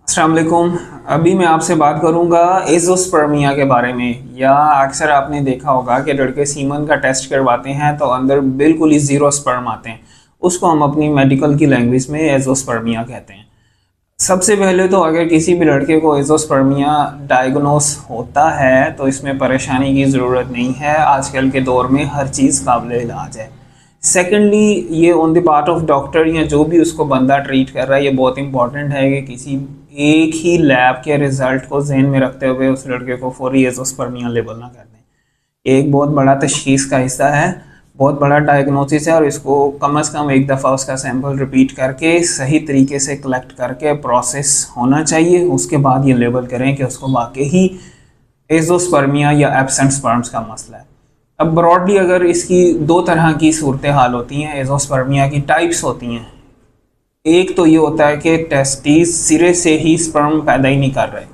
अस्सलाम वालेकुम। अभी मैं आपसे बात करूंगा एज़ोस्पर्मिया के बारे में। या अक्सर आपने देखा होगा कि लड़के सीमन का टेस्ट करवाते हैं तो अंदर बिल्कुल ही ज़ीरो स्पर्म आते हैं। उसको हम अपनी मेडिकल की लैंग्वेज में एज़ोस्पर्मिया कहते हैं। सबसे पहले तो अगर किसी भी लड़के को एज़ोस्पर्मिया डायग्नोस होता है तो इसमें परेशानी की ज़रूरत नहीं है। आजकल के दौर में हर चीज़ काबिल इलाज है। सेकेंडली, ये on the part of doctor या जो भी उसको बंदा ट्रीट कर रहा है, ये बहुत इंपॉर्टेंट है कि किसी एक ही लैब के रिजल्ट को जहन में रखते हुए उस लड़के को फौरी एज़ोस्पर्मिया लेबल ना कर दें। एक बहुत बड़ा तशखीस का हिस्सा है, बहुत बड़ा डायग्नोसिस है, और इसको कम से कम एक दफ़ा उसका सैंपल रिपीट करके सही तरीके से कलेक्ट करके प्रोसेस होना चाहिए। उसके बाद ये लेबल करें कि उसको वाकई ही एज़ोस्पर्मिया या एब्सेंट स्पर्म्स का मसला है। अब ब्रॉडली अगर इसकी दो तरह की सूरत हाल होती हैं, एज़ोस्पर्मिया की टाइप्स होती हैं। एक तो ये होता है कि टेस्टिस सिरे से ही स्पर्म पैदा ही नहीं कर रहे,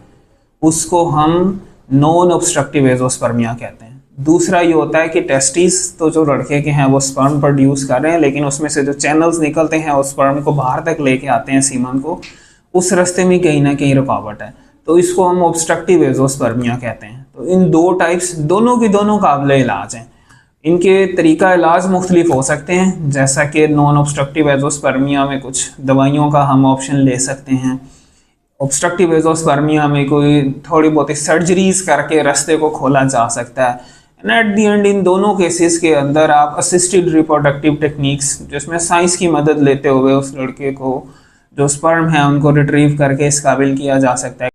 उसको हम नॉन ऑब्स्ट्रक्टिव एज़ोस्पर्मिया कहते हैं। दूसरा ये होता है कि टेस्टिस तो जो लड़के के हैं वो स्पर्म प्रोड्यूस कर रहे हैं, लेकिन उसमें से जो चैनल्स निकलते हैं उस स्पर्म को बाहर तक लेके आते हैं सीमन को, उस रास्ते में कहीं ना कहीं रुकावट है, तो इसको हम ऑब्स्ट्रक्टिव एज़ोस्पर्मिया कहते हैं। तो इन दो टाइप्स दोनों की दोनों काबिल इलाज हैं। इनके तरीका इलाज मुख्तलिफ हो सकते हैं, जैसा कि नॉन ऑब्स्ट्रक्टिव एज़ोस्पर्मिया में कुछ दवाइयों का हम ऑप्शन ले सकते हैं। ऑब्स्ट्रक्टिव एज़ोस्पर्मिया में कोई थोड़ी बहुत सर्जरीज करके रास्ते को खोला जा सकता है। And at the and in दोनों केसेस के अंदर आप असिस्टेड रिप्रोडक्टिव टेक्निक्स, जिसमें साइंस की मदद लेते हुए उस लड़के को जो स्पर्म है उनको रिट्रीव करके इस काबिल किया जा सकता है